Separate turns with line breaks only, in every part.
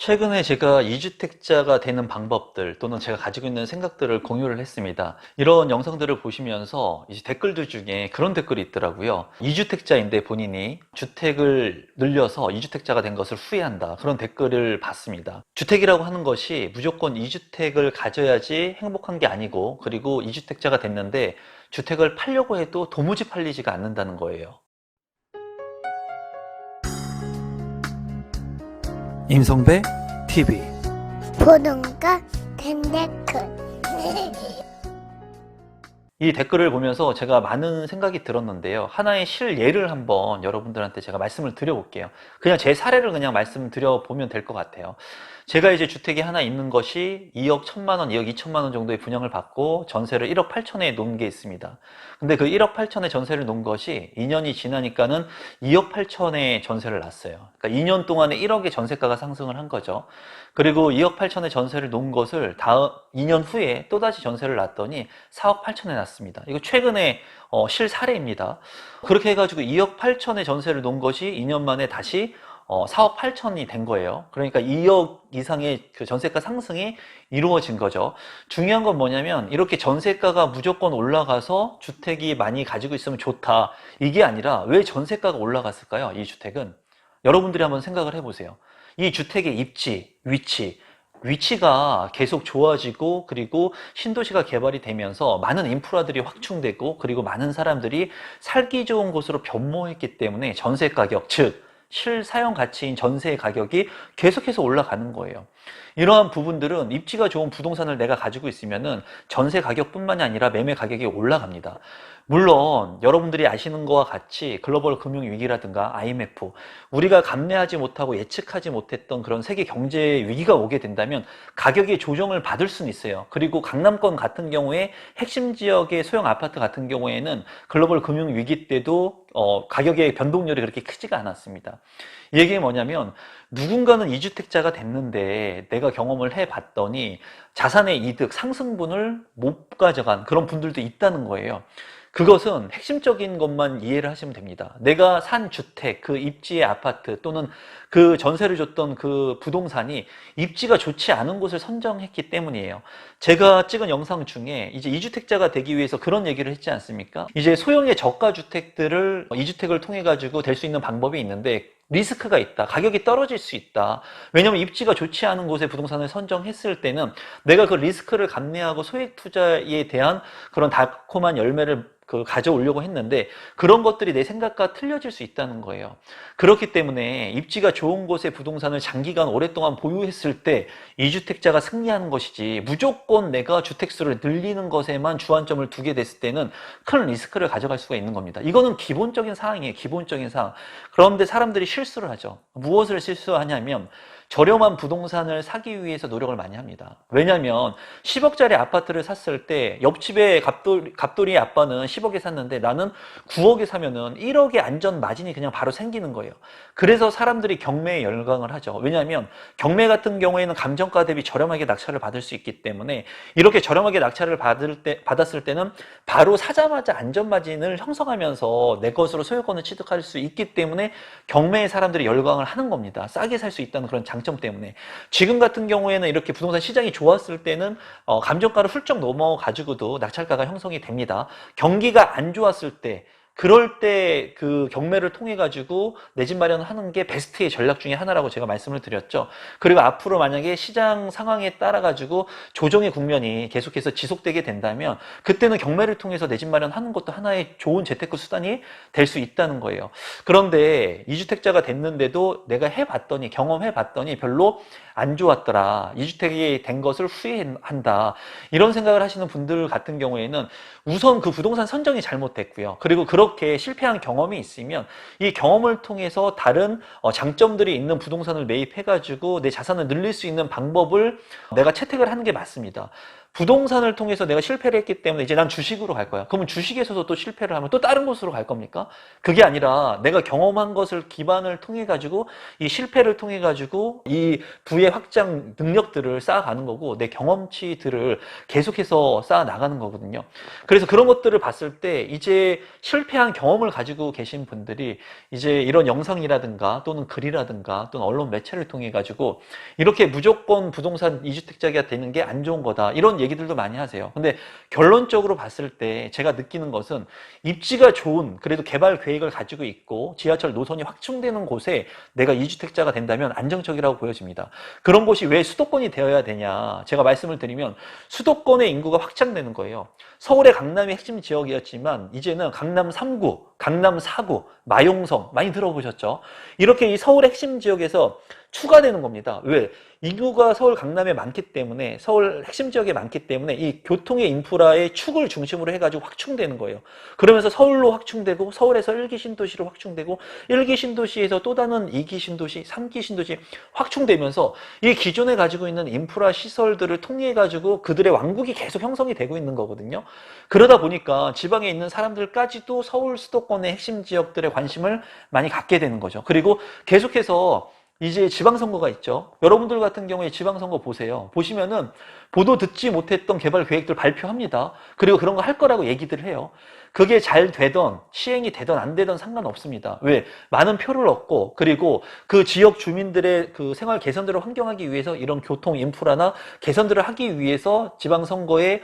최근에 제가 이주택자가 되는 방법들 또는 제가 가지고 있는 생각들을 공유를 했습니다. 이런 영상들을 보시면서 이제 댓글들 중에 그런 댓글이 있더라고요. 이주택자인데 본인이 주택을 늘려서 이주택자가 된 것을 후회한다. 그런 댓글을 봤습니다. 주택이라고 하는 것이 무조건 이주택을 가져야지 행복한 게 아니고, 그리고 이주택자가 됐는데 주택을 팔려고 해도 도무지 팔리지가 않는다는 거예요. 임성배 TV.
보는 거 댓글.
이 댓글을 보면서 제가 많은 생각이 들었는데요. 하나의 실예를 한번 여러분들한테 제가 말씀을 드려볼게요. 그냥 제 사례를 그냥 말씀드려보면 될 것 같아요. 제가 이제 주택이 하나 있는 것이 2억 1천만 원, 2억 2천만 원 정도의 분양을 받고 전세를 1억 8천에 놓은 게 있습니다. 근데 그 1억 8천에 전세를 놓은 것이 2년이 지나니까는 2억 8천에 전세를 놨어요. 그러니까 2년 동안에 1억의 전세가가 상승을 한 거죠. 그리고 2억 8천에 전세를 놓은 것을 다음 2년 후에 또다시 전세를 놨더니 4억 8천에 놨습니다. 이거 최근에 실사례입니다. 그렇게 해가지고 2억 8천에 전세를 놓은 것이 2년 만에 다시 4억 8천이 된 거예요. 그러니까 2억 이상의 그 전세가 상승이 이루어진 거죠. 중요한 건 뭐냐면 이렇게 전세가가 무조건 올라가서 주택이 많이 가지고 있으면 좋다, 이게 아니라 왜 전세가가 올라갔을까요? 이 주택은 여러분들이 한번 생각을 해보세요. 이 주택의 입지, 위치가 계속 좋아지고, 그리고 신도시가 개발이 되면서 많은 인프라들이 확충되고, 그리고 많은 사람들이 살기 좋은 곳으로 변모했기 때문에 전세 가격, 즉 실사용 가치인 전세 가격이 계속해서 올라가는 거예요. 이러한 부분들은 입지가 좋은 부동산을 내가 가지고 있으면은 전세 가격뿐만이 아니라 매매 가격이 올라갑니다. 물론 여러분들이 아시는 것과 같이 글로벌 금융 위기라든가 IMF, 우리가 감내하지 못하고 예측하지 못했던 그런 세계 경제 위기가 오게 된다면 가격의 조정을 받을 수는 있어요. 그리고 강남권 같은 경우에 핵심 지역의 소형 아파트 같은 경우에는 글로벌 금융 위기 때도 가격의 변동률이 그렇게 크지가 않았습니다. 이 얘기가 뭐냐면 누군가는 이주택자가 됐는데 내가 경험을 해봤더니 자산의 이득, 상승분을 못 가져간 그런 분들도 있다는 거예요. 그것은 핵심적인 것만 이해를 하시면 됩니다. 내가 산 주택, 그 입지의 아파트 또는 그 전세를 줬던 그 부동산이 입지가 좋지 않은 곳을 선정했기 때문이에요. 제가 찍은 영상 중에 이제 이주택자가 되기 위해서 그런 얘기를 했지 않습니까? 이제 소형의 저가 주택들을 이주택을 통해 가지고 될 수 있는 방법이 있는데 리스크가 있다, 가격이 떨어질 수 있다. 왜냐하면 입지가 좋지 않은 곳에 부동산을 선정했을 때는 내가 그 리스크를 감내하고 소액 투자에 대한 그런 달콤한 열매를 가져오려고 했는데 그런 것들이 내 생각과 틀려질 수 있다는 거예요. 그렇기 때문에 입지가 좋은 곳의 부동산을 장기간 오랫동안 보유했을 때 이주택자가 승리하는 것이지, 무조건 내가 주택수를 늘리는 것에만 주안점을 두게 됐을 때는 큰 리스크를 가져갈 수가 있는 겁니다. 이거는 기본적인 사항이에요. 기본적인 사항. 그런데 사람들이 실수를 하죠. 무엇을 실수하냐면 저렴한 부동산을 사기 위해서 노력을 많이 합니다. 왜냐하면 10억짜리 아파트를 샀을 때 옆집에 갑돌이 아빠는 10억에 샀는데 나는 9억에 사면은 1억의 안전 마진이 그냥 바로 생기는 거예요. 그래서 사람들이 경매에 열광을 하죠. 왜냐하면 경매 같은 경우에는 감정가 대비 저렴하게 낙찰을 받을 수 있기 때문에 이렇게 저렴하게 낙찰을 받았을 때는 바로 사자마자 안전 마진을 형성하면서 내 것으로 소유권을 취득할 수 있기 때문에 경매에 사람들이 열광을 하는 겁니다. 싸게 살 수 있다는 그런 장점 때문에. 지금 같은 경우에는 이렇게 부동산 시장이 좋았을 때는 감정가를 훌쩍 넘어 가지고도 낙찰가가 형성이 됩니다. 경기가 안 좋았을 때, 그럴 때 그 경매를 통해 가지고 내 집 마련을 하는 게 베스트의 전략 중에 하나라고 제가 말씀을 드렸죠. 그리고 앞으로 만약에 시장 상황에 따라 가지고 조정의 국면이 계속해서 지속되게 된다면 그때는 경매를 통해서 내 집 마련하는 것도 하나의 좋은 재테크 수단이 될 수 있다는 거예요. 그런데 이주택자가 됐는데도 내가 해봤더니, 경험해봤더니 별로 안 좋았더라, 이주택이 된 것을 후회한다, 이런 생각을 하시는 분들 같은 경우에는 우선 그 부동산 선정이 잘못됐고요. 그리고 그렇게 실패한 경험이 있으면 이 경험을 통해서 다른 장점들이 있는 부동산을 매입해가지고 내 자산을 늘릴 수 있는 방법을 내가 채택을 하는 게 맞습니다. 부동산을 통해서 내가 실패를 했기 때문에 이제 난 주식으로 갈 거야. 그러면 주식에서도 또 실패를 하면 또 다른 곳으로 갈 겁니까? 그게 아니라 내가 경험한 것을 기반을 통해 가지고 이 실패를 통해 가지고 이 부의 확장 능력들을 쌓아가는 거고 내 경험치들을 계속해서 쌓아 나가는 거거든요. 그래서 그런 것들을 봤을 때 이제 실패한 경험을 가지고 계신 분들이 이제 이런 영상이라든가 또는 글이라든가 또는 언론 매체를 통해 가지고 이렇게 무조건 부동산 이주택자가 되는 게 안 좋은 거다. 이런 얘기들도 많이 하세요. 근데 결론적으로 봤을 때 제가 느끼는 것은 입지가 좋은 그래도 개발 계획을 가지고 있고 지하철 노선이 확충되는 곳에 내가 이주택자가 된다면 안정적이라고 보여집니다. 그런 곳이 왜 수도권이 되어야 되냐? 제가 말씀을 드리면 수도권의 인구가 확장되는 거예요. 서울의 강남이 핵심 지역이었지만 이제는 강남 3구, 강남 4구, 마용성 많이 들어보셨죠? 이렇게 이 서울 핵심 지역에서 추가되는 겁니다. 왜? 인구가 서울 강남에 많기 때문에 서울 핵심 지역에 많기 때문에 이 교통의 인프라의 축을 중심으로 해가지고 확충되는 거예요. 그러면서 서울로 확충되고 서울에서 1기 신도시로 확충되고 1기 신도시에서 또 다른 2기 신도시, 3기 신도시 확충되면서 이 기존에 가지고 있는 인프라 시설들을 통해 가지고 그들의 왕국이 계속 형성이 되고 있는 거거든요. 그러다 보니까 지방에 있는 사람들까지도 서울 수도권의 핵심 지역들에 관심을 많이 갖게 되는 거죠. 그리고 계속해서 이제 지방선거가 있죠. 여러분들 같은 경우에 지방선거 보세요. 보시면은 보도 듣지 못했던 개발 계획들 발표합니다. 그리고 그런 거 할 거라고 얘기들을 해요. 그게 잘 되던 시행이 되던 안 되던 상관없습니다. 왜? 많은 표를 얻고 그리고 그 지역 주민들의 그 생활 개선들을 환경하기 위해서 이런 교통 인프라나 개선들을 하기 위해서 지방선거에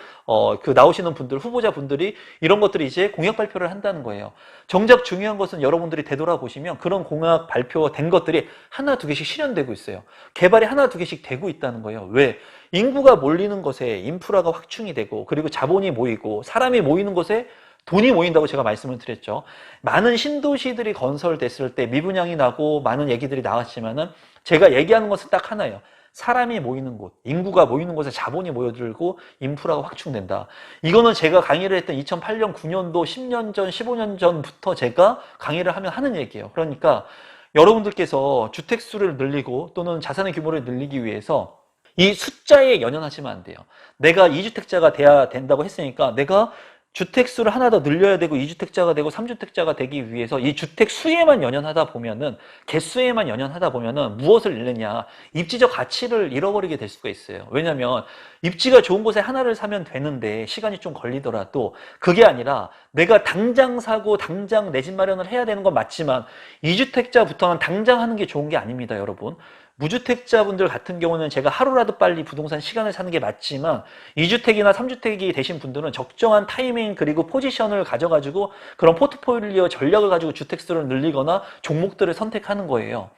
그 나오시는 분들 후보자분들이 이런 것들이 이제 공약 발표를 한다는 거예요. 정작 중요한 것은 여러분들이 되돌아보시면 그런 공약 발표된 것들이 하나 두 개씩 실현되고 있어요. 개발이 하나 두 개씩 되고 있다는 거예요. 왜? 인구가 몰리는 것에 인프라가 확충이 되고 그리고 자본이 모이고 사람이 모이는 곳에 돈이 모인다고 제가 말씀을 드렸죠. 많은 신도시들이 건설됐을 때 미분양이 나고 많은 얘기들이 나왔지만은 제가 얘기하는 것은 딱 하나예요. 사람이 모이는 곳, 인구가 모이는 곳에 자본이 모여들고 인프라가 확충된다. 이거는 제가 강의를 했던 2008년, 9년도, 10년 전, 15년 전부터 제가 강의를 하면 하는 얘기예요. 그러니까 여러분들께서 주택수를 늘리고 또는 자산의 규모를 늘리기 위해서 이 숫자에 연연하시면 안 돼요. 내가 2주택자가 돼야 된다고 했으니까 내가 주택수를 하나 더 늘려야 되고 2주택자가 되고 3주택자가 되기 위해서 이 주택 수에만 연연하다 보면은 개수에만 연연하다 보면은 무엇을 잃느냐? 입지적 가치를 잃어버리게 될 수가 있어요. 왜냐하면 입지가 좋은 곳에 하나를 사면 되는데 시간이 좀 걸리더라도 그게 아니라 내가 당장 사고 당장 내 집 마련을 해야 되는 건 맞지만 2주택자부터는 당장 하는 게 좋은 게 아닙니다, 여러분. 무주택자분들 같은 경우는 제가 하루라도 빨리 부동산 시간을 사는 게 맞지만 2주택이나 3주택이 되신 분들은 적정한 타이밍 그리고 포지션을 가져가지고 그런 포트폴리오 전략을 가지고 주택수를 늘리거나 종목들을 선택하는 거예요.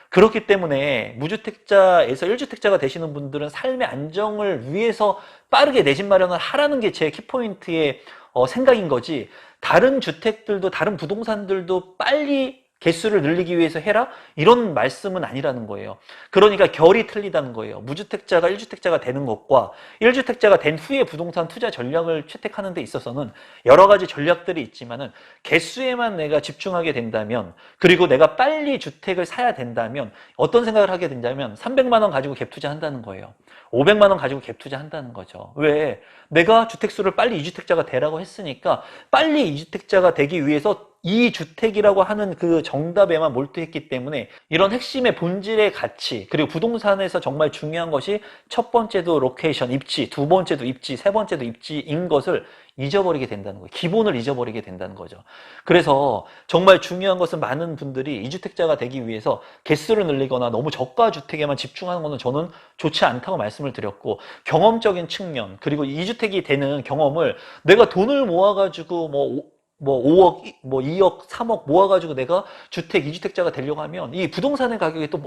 그렇기 때문에 무주택자에서 1주택자가 되시는 분들은 삶의 안정을 위해서 빠르게 내 집 마련을 하라는 게 제 키포인트의 생각인 거지, 다른 주택들도 다른 부동산들도 빨리 개수를 늘리기 위해서 해라? 이런 말씀은 아니라는 거예요. 그러니까 결이 틀리다는 거예요. 무주택자가 1주택자가 되는 것과 1주택자가 된 후에 부동산 투자 전략을 채택하는 데 있어서는 여러 가지 전략들이 있지만은 개수에만 내가 집중하게 된다면 그리고 내가 빨리 주택을 사야 된다면 어떤 생각을 하게 된다면 300만 원 가지고 갭 투자한다는 거예요. 500만 원 가지고 갭 투자한다는 거죠. 왜? 내가 주택수를 빨리 2주택자가 되라고 했으니까 빨리 2주택자가 되기 위해서 이 주택이라고 하는 그 정답에만 몰두했기 때문에 이런 핵심의 본질의 가치, 그리고 부동산에서 정말 중요한 것이 첫 번째도 로케이션, 입지, 두 번째도 입지, 세 번째도 입지인 것을 잊어버리게 된다는 거예요. 기본을 잊어버리게 된다는 거죠. 그래서 정말 중요한 것은 많은 분들이 2주택자가 되기 위해서 개수를 늘리거나 너무 저가 주택에만 집중하는 것은 저는 좋지 않다고 말씀을 드렸고, 경험적인 측면, 그리고 2주택이 되는 경험을 내가 돈을 모아가지고 뭐 5억, 뭐 2억, 3억 모아가지고 내가 주택, 2주택자가 되려고 하면 이 부동산의 가격이 또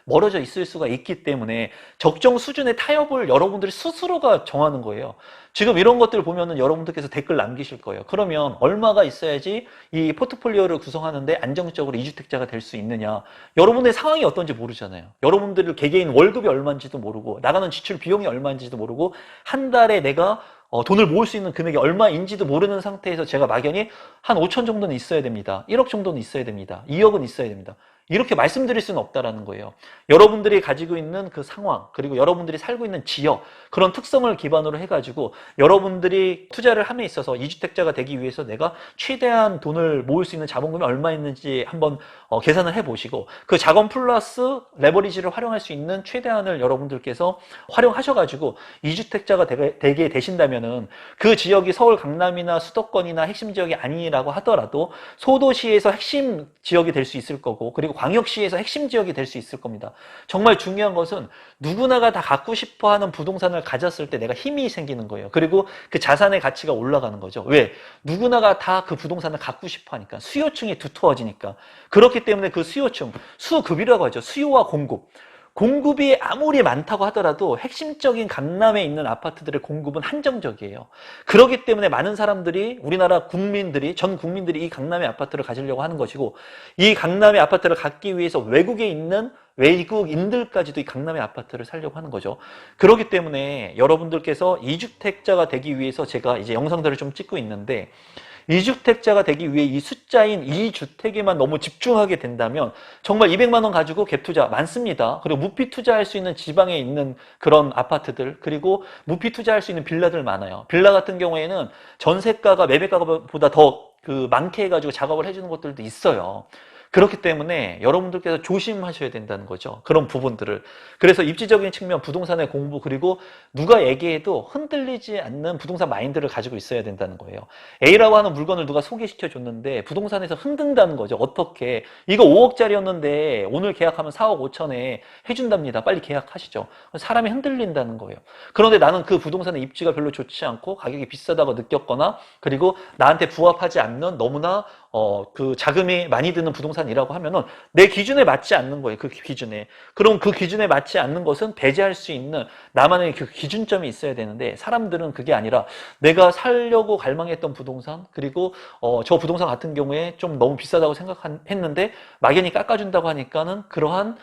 멀어져 있을 수가 있기 때문에 적정 수준의 타협을 여러분들이 스스로가 정하는 거예요. 지금 이런 것들 보면은 여러분들께서 댓글 남기실 거예요. 그러면 얼마가 있어야지 이 포트폴리오를 구성하는데 안정적으로 2주택자가 될 수 있느냐. 여러분의 상황이 어떤지 모르잖아요. 여러분들 개개인 월급이 얼마인지도 모르고 나가는 지출 비용이 얼마인지도 모르고 한 달에 내가 돈을 모을 수 있는 금액이 얼마인지도 모르는 상태에서 제가 막연히 한 5천 정도는 있어야 됩니다. 1억 정도는 있어야 됩니다. 2억은 있어야 됩니다. 이렇게 말씀드릴 수는 없다라는 거예요. 여러분들이 가지고 있는 그 상황, 그리고 여러분들이 살고 있는 지역, 그런 특성을 기반으로 해가지고 여러분들이 투자를 함에 있어서 이주택자가 되기 위해서 내가 최대한 돈을 모을 수 있는 자본금이 얼마 있는지 한번 계산을 해보시고, 그 자금 플러스 레버리지를 활용할 수 있는 최대한을 여러분들께서 활용하셔가지고 이주택자가 되게 되신다면은, 그 지역이 서울 강남이나 수도권이나 핵심 지역이 아니라고 하더라도 소도시에서 핵심 지역이 될 수 있을 거고, 그리고 광역시에서 핵심 지역이 될 수 있을 겁니다. 정말 중요한 것은 누구나가 다 갖고 싶어 하는 부동산을 가졌을 때 내가 힘이 생기는 거예요. 그리고 그 자산의 가치가 올라가는 거죠. 왜? 누구나가 다 그 부동산을 갖고 싶어 하니까. 수요층이 두터워지니까. 그렇기 때문에 그 수요층, 수급이라고 하죠. 수요와 공급. 공급이 아무리 많다고 하더라도 핵심적인 강남에 있는 아파트들의 공급은 한정적이에요. 그렇기 때문에 많은 사람들이, 우리나라 국민들이, 전 국민들이 이 강남의 아파트를 가지려고 하는 것이고, 이 강남의 아파트를 갖기 위해서 외국에 있는 외국인들까지도 이 강남의 아파트를 살려고 하는 거죠. 그렇기 때문에 여러분들께서 이주택자가 되기 위해서 제가 이제 영상들을 좀 찍고 있는데, 이주택자가 되기 위해 이 숫자인 이주택에만 너무 집중하게 된다면 정말 200만 원 가지고 갭투자 많습니다. 그리고 무피 투자할 수 있는 지방에 있는 그런 아파트들, 그리고 무피 투자할 수 있는 빌라들 많아요. 빌라 같은 경우에는 전세가가 매매가보다 더 많게 해가지고 작업을 해주는 것들도 있어요. 그렇기 때문에 여러분들께서 조심하셔야 된다는 거죠. 그런 부분들을. 그래서 입지적인 측면, 부동산의 공부, 그리고 누가 얘기해도 흔들리지 않는 부동산 마인드를 가지고 있어야 된다는 거예요. A라고 하는 물건을 누가 소개시켜 줬는데 부동산에서 흔든다는 거죠. 어떻게? 이거 5억짜리였는데 오늘 계약하면 4억 5천에 해준답니다. 빨리 계약하시죠. 사람이 흔들린다는 거예요. 그런데 나는 그 부동산의 입지가 별로 좋지 않고 가격이 비싸다고 느꼈거나, 그리고 나한테 부합하지 않는 너무나 그 자금이 많이 드는 부동산이라고 하면은 내 기준에 맞지 않는 거예요. 그 기준에. 그럼 그 기준에 맞지 않는 것은 배제할 수 있는 나만의 그 기준점이 있어야 되는데, 사람들은 그게 아니라 내가 살려고 갈망했던 부동산, 그리고 저 부동산 같은 경우에 좀 너무 비싸다고 생각했는데 막연히 깎아준다고 하니까는 그러한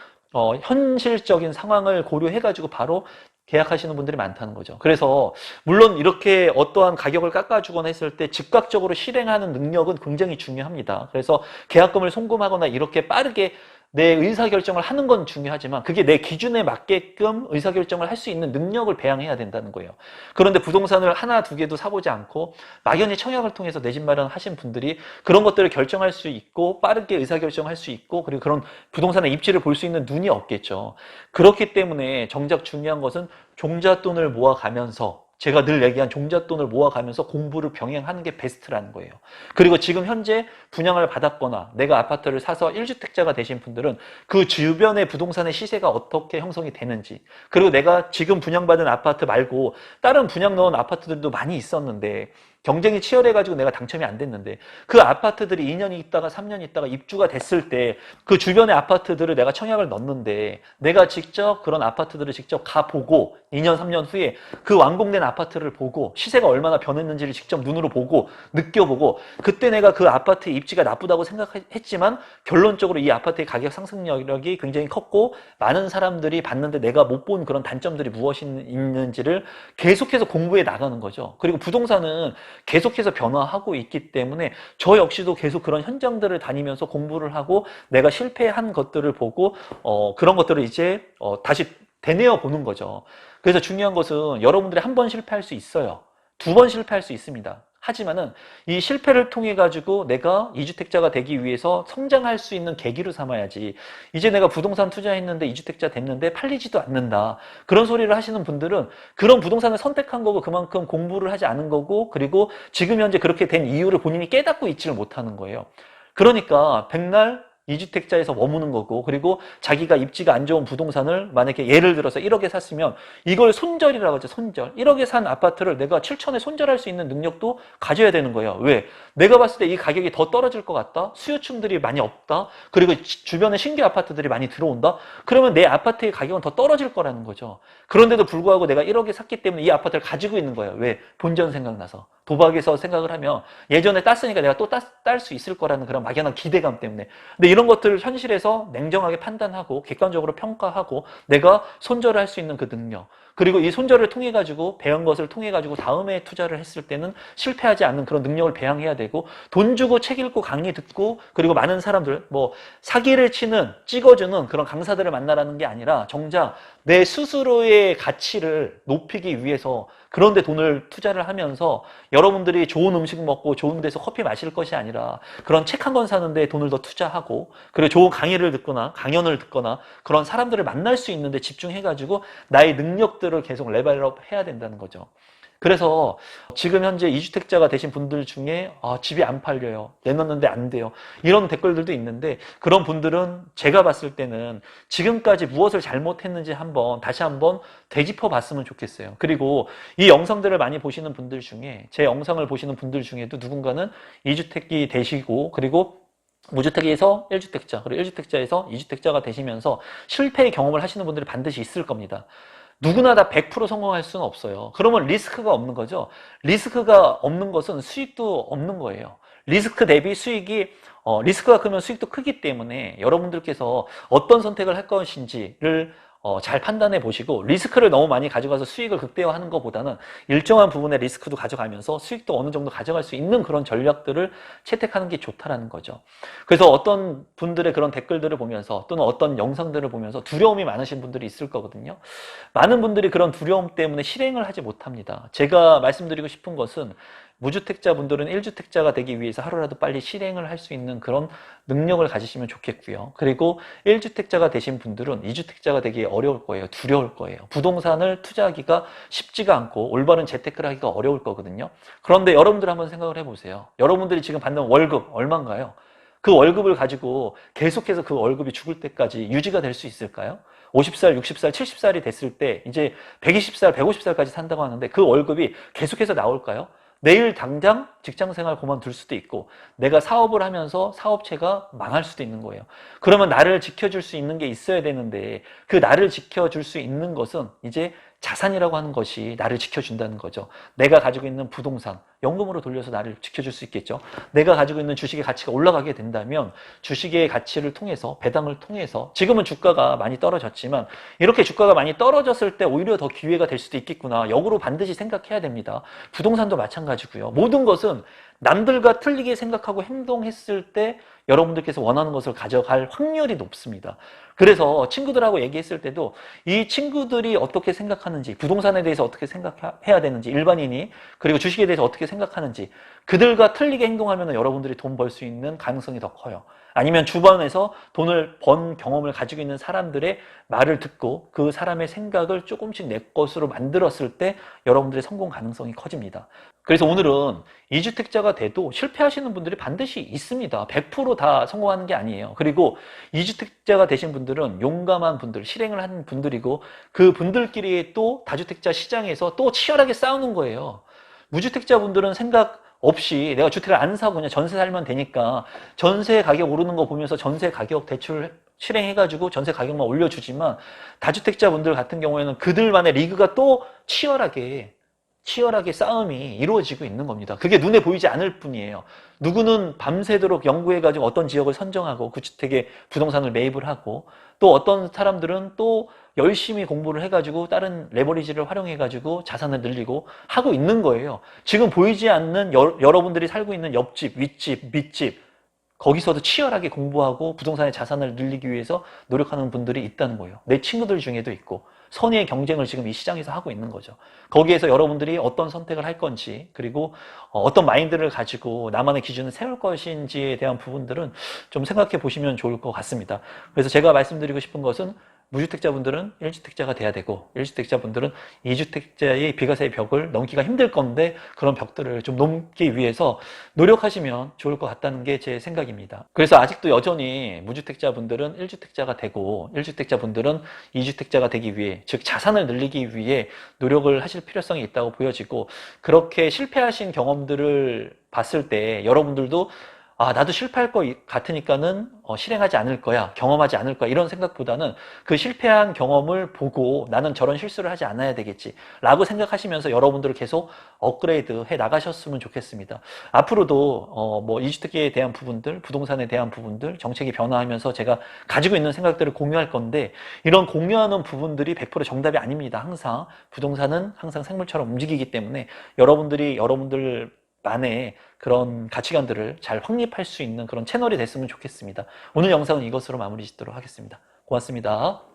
현실적인 상황을 고려해가지고 바로 계약하시는 분들이 많다는 거죠. 그래서 물론 이렇게 어떠한 가격을 깎아주거나 했을 때 즉각적으로 실행하는 능력은 굉장히 중요합니다. 그래서 계약금을 송금하거나 이렇게 빠르게 내 의사결정을 하는 건 중요하지만 그게 내 기준에 맞게끔 의사결정을 할 수 있는 능력을 배양해야 된다는 거예요. 그런데 부동산을 하나 두 개도 사보지 않고 막연히 청약을 통해서 내 집 마련하신 분들이 그런 것들을 결정할 수 있고 빠르게 의사결정할 수 있고, 그리고 그런 부동산의 입지를 볼 수 있는 눈이 없겠죠. 그렇기 때문에 정작 중요한 것은 종잣돈을 모아가면서, 제가 늘 얘기한 종잣돈을 모아가면서 공부를 병행하는 게 베스트라는 거예요. 그리고 지금 현재 분양을 받았거나 내가 아파트를 사서 1주택자가 되신 분들은 그 주변의 부동산의 시세가 어떻게 형성이 되는지, 그리고 내가 지금 분양받은 아파트 말고 다른 분양 넣은 아파트들도 많이 있었는데 경쟁이 치열해가지고 내가 당첨이 안 됐는데 그 아파트들이 2년 있다가 3년 있다가 입주가 됐을 때 그 주변의 아파트들을 내가 청약을 넣었는데 내가 직접 그런 아파트들을 직접 가보고 2년 3년 후에 그 완공된 아파트를 보고 시세가 얼마나 변했는지를 직접 눈으로 보고 느껴보고, 그때 내가 그 아파트의 입지가 나쁘다고 생각했지만 결론적으로 이 아파트의 가격 상승력이 굉장히 컸고 많은 사람들이 봤는데 내가 못 본 그런 단점들이 무엇이 있는지를 계속해서 공부해 나가는 거죠. 그리고 부동산은 계속해서 변화하고 있기 때문에 저 역시도 계속 그런 현장들을 다니면서 공부를 하고 내가 실패한 것들을 보고 그런 것들을 이제 다시 되뇌어 보는 거죠. 그래서 중요한 것은 여러분들이 한 번 실패할 수 있어요. 2번 실패할 수 있습니다. 하지만은 이 실패를 통해 가지고 내가 이주택자가 되기 위해서 성장할 수 있는 계기로 삼아야지, 이제 내가 부동산 투자했는데 이주택자 됐는데 팔리지도 않는다, 그런 소리를 하시는 분들은 그런 부동산을 선택한 거고 그만큼 공부를 하지 않은 거고, 그리고 지금 현재 그렇게 된 이유를 본인이 깨닫고 있지를 못하는 거예요. 그러니까 백날 이주택자에서 머무는 거고, 그리고 자기가 입지가 안 좋은 부동산을 만약에 예를 들어서 1억에 샀으면 이걸 손절이라고 하죠. 손절. 1억에 산 아파트를 내가 7천에 손절할 수 있는 능력도 가져야 되는 거예요. 왜? 내가 봤을 때 이 가격이 더 떨어질 것 같다, 수요층들이 많이 없다, 그리고 주변에 신규 아파트들이 많이 들어온다, 그러면 내 아파트의 가격은 더 떨어질 거라는 거죠. 그런데도 불구하고 내가 1억에 샀기 때문에 이 아파트를 가지고 있는 거예요. 왜? 본전 생각나서. 도박에서 생각을 하면 예전에 땄으니까 내가 또 딸 수 있을 거라는 그런 막연한 기대감 때문에. 근데 이런 것들을 현실에서 냉정하게 판단하고 객관적으로 평가하고 내가 손절할 수 있는 그 능력, 그리고 이 손절을 통해 가지고 배운 것을 통해 가지고 다음에 투자를 했을 때는 실패하지 않는 그런 능력을 배양해야 되고, 돈 주고 책 읽고 강의 듣고 그리고 많은 사람들 뭐 사기를 치는 찍어주는 그런 강사들을 만나라는 게 아니라 정작 내 스스로의 가치를 높이기 위해서 그런 데 돈을 투자를 하면서 여러분들이 좋은 음식 먹고 좋은 데서 커피 마실 것이 아니라 그런 책 한 권 사는데 돈을 더 투자하고, 그리고 좋은 강의를 듣거나 강연을 듣거나 그런 사람들을 만날 수 있는데 집중해가지고 나의 능력들을 계속 레벨업 해야 된다는 거죠. 그래서 지금 현재 이주택자가 되신 분들 중에 집이 안 팔려요, 내놨는데 안 돼요, 이런 댓글들도 있는데, 그런 분들은 제가 봤을 때는 지금까지 무엇을 잘못했는지 다시 한번 되짚어 봤으면 좋겠어요. 그리고 이 영상들을 많이 보시는 분들 중에, 제 영상을 보시는 분들 중에도 누군가는 이주택이 되시고, 그리고 무주택에서 1주택자, 그리고 1주택자에서 2주택자가 되시면서 실패의 경험을 하시는 분들이 반드시 있을 겁니다. 누구나 다 100% 성공할 수는 없어요. 그러면 리스크가 없는 거죠. 리스크가 없는 것은 수익도 없는 거예요. 리스크 대비 수익이, 리스크가 크면 수익도 크기 때문에 여러분들께서 어떤 선택을 할 것인지를 잘 판단해 보시고, 리스크를 너무 많이 가져가서 수익을 극대화하는 것보다는 일정한 부분의 리스크도 가져가면서 수익도 어느 정도 가져갈 수 있는 그런 전략들을 채택하는 게 좋다라는 거죠. 그래서 어떤 분들의 그런 댓글들을 보면서 또는 어떤 영상들을 보면서 두려움이 많으신 분들이 있을 거거든요. 많은 분들이 그런 두려움 때문에 실행을 하지 못합니다. 제가 말씀드리고 싶은 것은, 무주택자분들은 1주택자가 되기 위해서 하루라도 빨리 실행을 할 수 있는 그런 능력을 가지시면 좋겠고요. 그리고 1주택자가 되신 분들은 2주택자가 되기 어려울 거예요. 두려울 거예요. 부동산을 투자하기가 쉽지가 않고 올바른 재테크를 하기가 어려울 거거든요. 그런데 여러분들 한번 생각을 해보세요. 여러분들이 지금 받는 월급 얼마인가요? 그 월급을 가지고 계속해서 그 월급이 죽을 때까지 유지가 될 수 있을까요? 50살, 60살, 70살이 됐을 때 이제 120살, 150살까지 산다고 하는데 그 월급이 계속해서 나올까요? 내일 당장 직장생활 그만둘 수도 있고, 내가 사업을 하면서 사업체가 망할 수도 있는 거예요. 그러면 나를 지켜줄 수 있는 게 있어야 되는데, 그 나를 지켜줄 수 있는 것은 이제 자산이라고 하는 것이 나를 지켜준다는 거죠. 내가 가지고 있는 부동산, 연금으로 돌려서 나를 지켜줄 수 있겠죠. 내가 가지고 있는 주식의 가치가 올라가게 된다면 주식의 가치를 통해서, 배당을 통해서, 지금은 주가가 많이 떨어졌지만 이렇게 주가가 많이 떨어졌을 때 오히려 더 기회가 될 수도 있겠구나, 역으로 반드시 생각해야 됩니다. 부동산도 마찬가지고요. 모든 것은 남들과 틀리게 생각하고 행동했을 때 여러분들께서 원하는 것을 가져갈 확률이 높습니다. 그래서 친구들하고 얘기했을 때도 이 친구들이 어떻게 생각하는지, 부동산에 대해서 어떻게 생각해야 되는지, 일반인이, 그리고 주식에 대해서 어떻게 생각하는지, 그들과 틀리게 행동하면 여러분들이 돈 벌 수 있는 가능성이 더 커요. 아니면 주변에서 돈을 번 경험을 가지고 있는 사람들의 말을 듣고 그 사람의 생각을 조금씩 내 것으로 만들었을 때 여러분들의 성공 가능성이 커집니다. 그래서 오늘은 2주택자가 돼도 실패하시는 분들이 반드시 있습니다. 100% 다 성공하는 게 아니에요. 그리고 2주택자가 되신 분들은 용감한 분들, 실행을 한 분들이고, 그 분들끼리 또 다주택자 시장에서 또 치열하게 싸우는 거예요. 무주택자 분들은 생각 없이 내가 주택을 안 사고 그냥 전세 살면 되니까 전세 가격 오르는 거 보면서 전세 가격 대출 실행해가지고 전세 가격만 올려주지만, 다주택자 분들 같은 경우에는 그들만의 리그가 또 치열하게 싸움이 이루어지고 있는 겁니다. 그게 눈에 보이지 않을 뿐이에요. 누구는 밤새도록 연구해가지고 어떤 지역을 선정하고 그 주택에 부동산을 매입을 하고, 또 어떤 사람들은 또 열심히 공부를 해가지고 다른 레버리지를 활용해가지고 자산을 늘리고 하고 있는 거예요. 지금 보이지 않는 여러분들이 살고 있는 옆집, 윗집, 밑집, 거기서도 치열하게 공부하고 부동산의 자산을 늘리기 위해서 노력하는 분들이 있다는 거예요. 내 친구들 중에도 있고, 선의의 경쟁을 지금 이 시장에서 하고 있는 거죠. 거기에서 여러분들이 어떤 선택을 할 건지, 그리고 어떤 마인드를 가지고 나만의 기준을 세울 것인지에 대한 부분들은 좀 생각해 보시면 좋을 것 같습니다. 그래서 제가 말씀드리고 싶은 것은, 무주택자분들은 1주택자가 돼야 되고, 1주택자분들은 2주택자의 비과세의 벽을 넘기가 힘들 건데 그런 벽들을 좀 넘기 위해서 노력하시면 좋을 것 같다는 게 제 생각입니다. 그래서 아직도 여전히 무주택자분들은 1주택자가 되고, 1주택자분들은 2주택자가 되기 위해, 즉 자산을 늘리기 위해 노력을 하실 필요성이 있다고 보여지고, 그렇게 실패하신 경험들을 봤을 때 여러분들도 나도 실패할 것 같으니까는 실행하지 않을 거야, 경험하지 않을 거야, 이런 생각보다는 그 실패한 경험을 보고 나는 저런 실수를 하지 않아야 되겠지 라고 생각하시면서 여러분들을 계속 업그레이드 해 나가셨으면 좋겠습니다. 앞으로도 뭐 이주택에 대한 부분들, 부동산에 대한 부분들, 정책이 변화하면서 제가 가지고 있는 생각들을 공유할 건데, 이런 공유하는 부분들이 100% 정답이 아닙니다. 항상 부동산은 항상 생물처럼 움직이기 때문에 여러분들이 여러분들만의 그런 가치관들을 잘 확립할 수 있는 그런 채널이 됐으면 좋겠습니다. 오늘 영상은 이것으로 마무리 짓도록 하겠습니다. 고맙습니다.